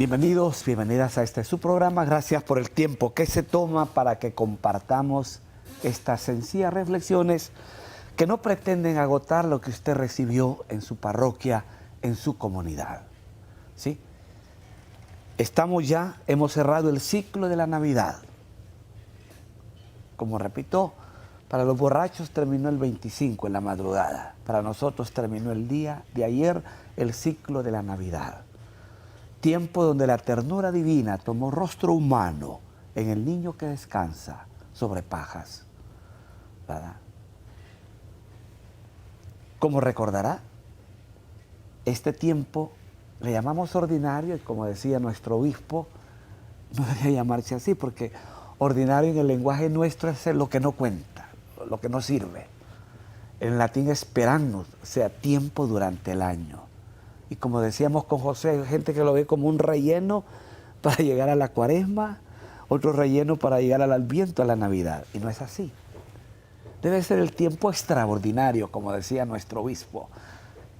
Bienvenidos, bienvenidas a este su programa. Gracias por el tiempo que se toma para que compartamos estas sencillas reflexiones que no pretenden agotar lo que usted recibió en su parroquia, en su comunidad. ¿Sí? Hemos cerrado el ciclo de la Navidad. Como repito, para los borrachos terminó el 25 en la madrugada. Para nosotros terminó el día de ayer el ciclo de la Navidad. Tiempo donde la ternura divina tomó rostro humano en el niño que descansa sobre pajas. ¿Verdad? Como recordará, este tiempo le llamamos ordinario y como decía nuestro obispo, no debería llamarse así porque ordinario en el lenguaje nuestro es lo que no cuenta, lo que no sirve. En latín esperannos, o sea, tiempo durante el año. Y como decíamos con José, hay gente que lo ve como un relleno para llegar a la Cuaresma, otro relleno para llegar al Adviento, a la Navidad. Y no es así. Debe ser el tiempo extraordinario, como decía nuestro obispo.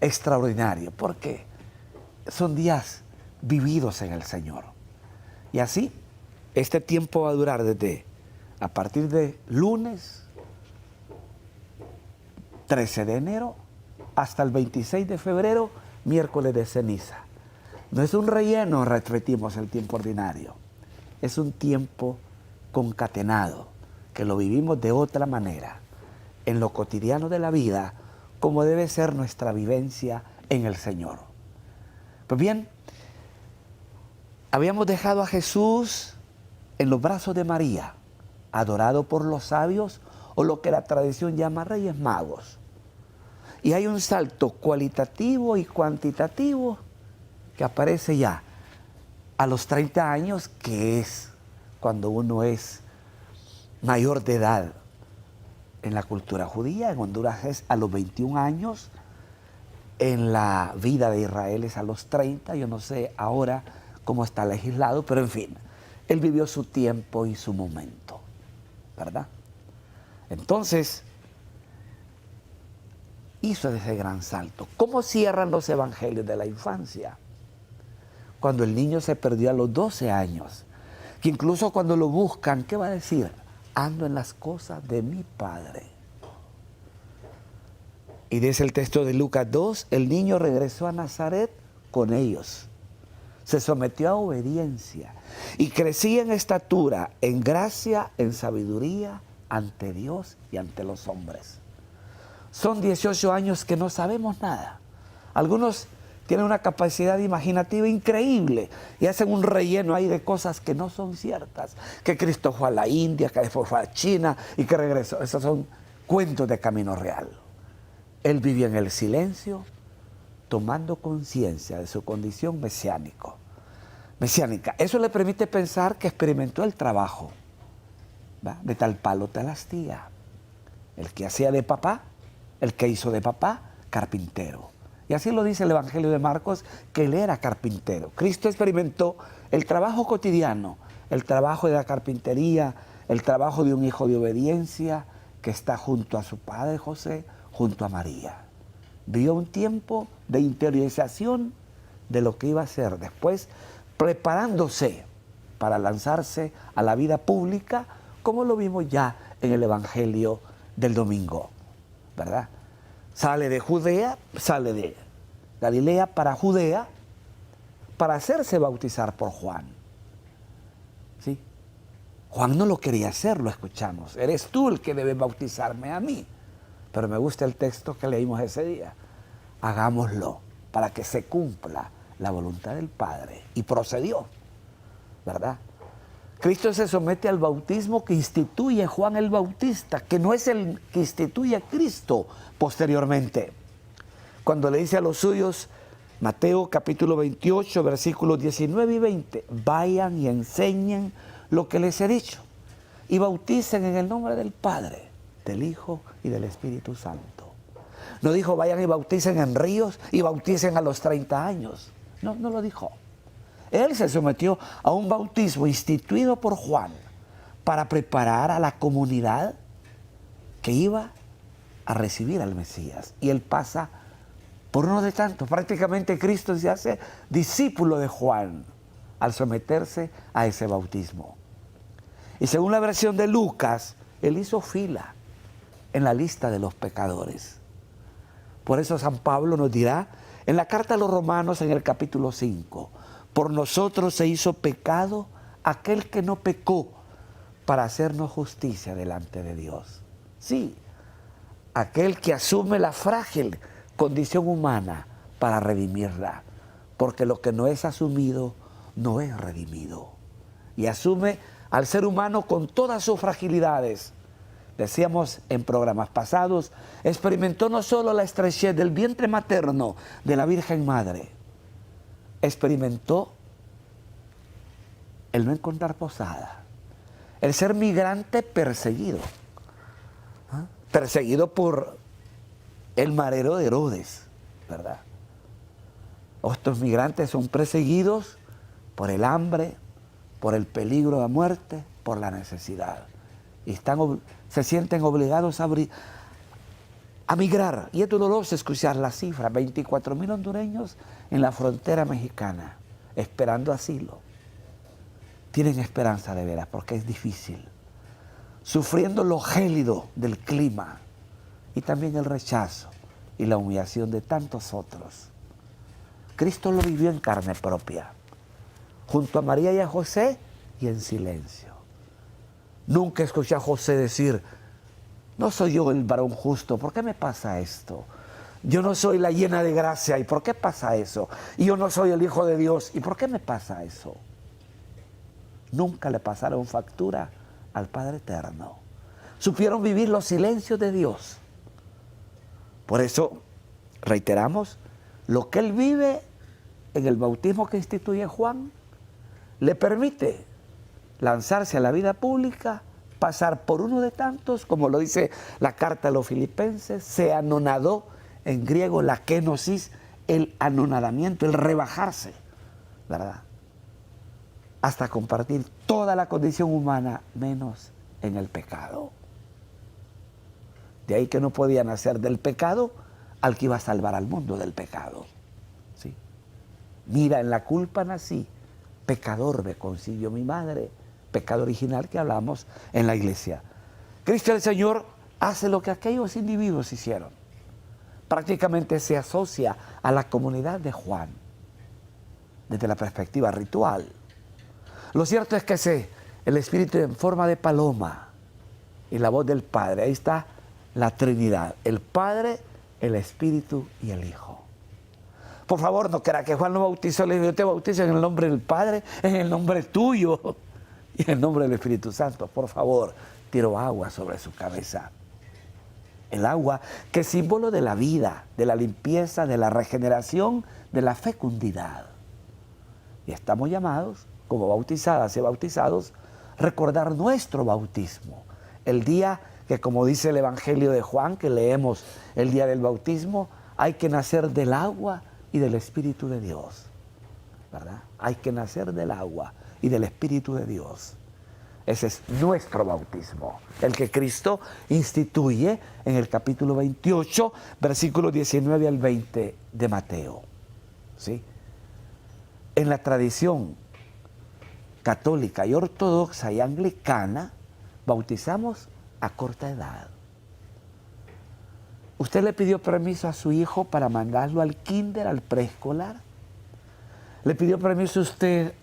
Extraordinario, porque son días vividos en el Señor. Y así, este tiempo va a durar a partir de lunes 13 de enero hasta el 26 de febrero, miércoles de ceniza. No es un relleno, repetimos, el tiempo ordinario. Es un tiempo concatenado, que lo vivimos de otra manera, en lo cotidiano de la vida, como debe ser nuestra vivencia en el Señor. Pues bien, habíamos dejado a Jesús en los brazos de María, adorado por los sabios, o lo que la tradición llama Reyes Magos. Y hay un salto cualitativo y cuantitativo que aparece ya a los 30 años, que es cuando uno es mayor de edad en la cultura judía. En Honduras es a los 21 años, en la vida de Israel es a los 30, yo no sé ahora cómo está legislado, pero en fin, él vivió su tiempo y su momento, ¿verdad? Entonces, hizo ese gran salto. ¿Cómo cierran los evangelios de la infancia? Cuando el niño se perdió a los 12 años, que incluso cuando lo buscan, ¿qué va a decir? Ando en las cosas de mi Padre. Y dice el texto de Lucas 2, el niño regresó a Nazaret con ellos. Se sometió a obediencia y crecía en estatura, en gracia, en sabiduría, ante Dios y ante los hombres. Son 18 años que no sabemos nada. Algunos tienen una capacidad imaginativa increíble y hacen un relleno ahí de cosas que no son ciertas. Que Cristo fue a la India, que después fue a China y que regresó. Esos son cuentos de camino real. Él vivió en el silencio, tomando conciencia de su condición mesiánica. Eso le permite pensar que experimentó el trabajo. ¿Va? De tal palo tal astilla. El que hacía de papá, el que hizo de papá, carpintero. Y así lo dice el Evangelio de Marcos, que él era carpintero. Cristo experimentó el trabajo cotidiano, el trabajo de la carpintería, el trabajo de un hijo de obediencia que está junto a su padre José, junto a María. Vivió un tiempo de interiorización de lo que iba a ser después, preparándose para lanzarse a la vida pública, como lo vimos ya en el Evangelio del domingo, ¿verdad? Sale de Judea, sale de Galilea para Judea, para hacerse bautizar por Juan. ¿Sí? Juan no lo quería hacer, lo escuchamos. Eres tú el que debe bautizarme a mí. Pero me gusta el texto que leímos ese día. Hagámoslo para que se cumpla la voluntad del Padre. Y procedió, ¿verdad? Cristo se somete al bautismo que instituye Juan el Bautista, que no es el que instituye a Cristo posteriormente. Cuando le dice a los suyos, Mateo capítulo 28, versículos 19 y 20, vayan y enseñen lo que les he dicho y bauticen en el nombre del Padre, del Hijo y del Espíritu Santo. No dijo vayan y bauticen en ríos y bauticen a los 30 años. No lo dijo. Él se sometió a un bautismo instituido por Juan para preparar a la comunidad que iba a recibir al Mesías. Y él pasa por uno de tantos. Prácticamente Cristo se hace discípulo de Juan, al someterse a ese bautismo. Y según la versión de Lucas, él hizo fila en la lista de los pecadores. Por eso San Pablo nos dirá en la carta a los Romanos en el capítulo 5, por nosotros se hizo pecado aquel que no pecó para hacernos justicia delante de Dios. Sí, aquel que asume la frágil condición humana para redimirla, porque lo que no es asumido no es redimido. Y asume al ser humano con todas sus fragilidades. Decíamos en programas pasados, experimentó no solo la estrechez del vientre materno de la Virgen Madre, experimentó el no encontrar posada, el ser migrante perseguido, perseguido por el marero de Herodes, ¿verdad? Estos migrantes son perseguidos por el hambre, por el peligro de muerte, por la necesidad. Y se sienten obligados a migrar. Y es doloroso escuchar la cifra, 24,000 hondureños en la frontera mexicana, esperando asilo. Tienen esperanza de veras, porque es difícil. Sufriendo lo gélido del clima y también el rechazo y la humillación de tantos otros. Cristo lo vivió en carne propia, junto a María y a José, y en silencio. Nunca escuché a José decir, no soy yo el varón justo, ¿por qué me pasa esto? Yo no soy la llena de gracia, ¿y por qué pasa eso? Y yo no soy el Hijo de Dios, ¿y por qué me pasa eso? Nunca le pasaron factura al Padre Eterno. Supieron vivir los silencios de Dios. Por eso, reiteramos, lo que Él vive en el bautismo que instituye Juan, le permite lanzarse a la vida pública, pasar por uno de tantos, como lo dice la carta a los Filipenses, se anonadó, en griego la kenosis, el anonadamiento, el rebajarse, ¿verdad? Hasta compartir toda la condición humana, menos en el pecado. De ahí que no podía nacer del pecado al que iba a salvar al mundo del pecado. ¿Sí? Mira, en la culpa nací, pecador me concibió mi madre, pecado original que hablamos en la iglesia. Cristo el Señor hace lo que aquellos individuos hicieron. Prácticamente se asocia a la comunidad de Juan, desde la perspectiva ritual. Lo cierto es que el Espíritu en forma de paloma y la voz del Padre, ahí está la Trinidad, el Padre, el Espíritu y el Hijo. Por favor, no quiera que Juan lo bautizó, le dijo, yo te bautizo en el nombre del Padre, en el nombre tuyo y en el nombre del Espíritu Santo. Por favor, tiró agua sobre su cabeza. El agua que es símbolo de la vida, de la limpieza, de la regeneración, de la fecundidad. Y estamos llamados, como bautizadas y bautizados, recordar nuestro bautismo. El día que, como dice el Evangelio de Juan, que leemos el día del bautismo, hay que nacer del agua y del Espíritu de Dios, ¿verdad? Hay que nacer del agua y del Espíritu de Dios. Ese es nuestro bautismo, el que Cristo instituye en el capítulo 28, versículos 19 al 20 de Mateo. ¿Sí? En la tradición católica y ortodoxa y anglicana, bautizamos a corta edad. ¿Usted le pidió permiso a su hijo para mandarlo al kinder, al preescolar? ¿Le pidió permiso usted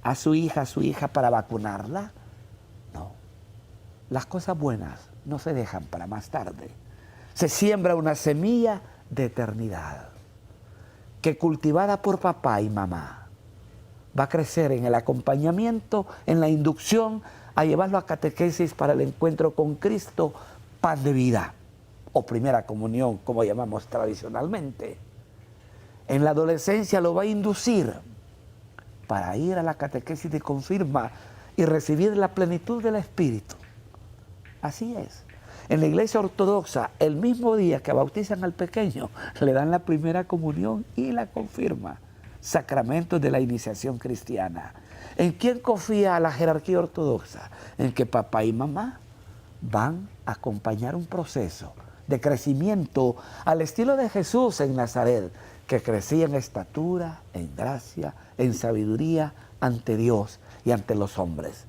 a su hija para vacunarla? No. Las cosas buenas no se dejan para más tarde. Se siembra una semilla de eternidad que, cultivada por papá y mamá, va a crecer en el acompañamiento, en la inducción, a llevarlo a catequesis para el encuentro con Cristo, pan de vida, o primera comunión, como llamamos tradicionalmente. En la adolescencia lo va a inducir para ir a la catequesis de confirma y recibir la plenitud del Espíritu. Así es. En la iglesia ortodoxa, el mismo día que bautizan al pequeño, le dan la primera comunión y la confirma. Sacramentos de la iniciación cristiana. ¿En quién confía la jerarquía ortodoxa? En que papá y mamá van a acompañar un proceso de crecimiento al estilo de Jesús en Nazaret, que crecía en estatura, en gracia, en sabiduría ante Dios y ante los hombres.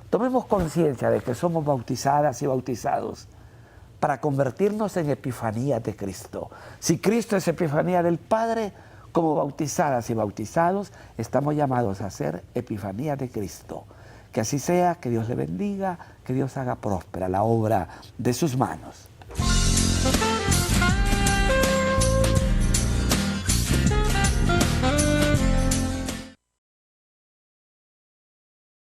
Tomemos conciencia de que somos bautizadas y bautizados para convertirnos en epifanía de Cristo. Si Cristo es epifanía del Padre, como bautizadas y bautizados, estamos llamados a ser epifanía de Cristo. Que así sea, que Dios le bendiga, que Dios haga próspera la obra de sus manos.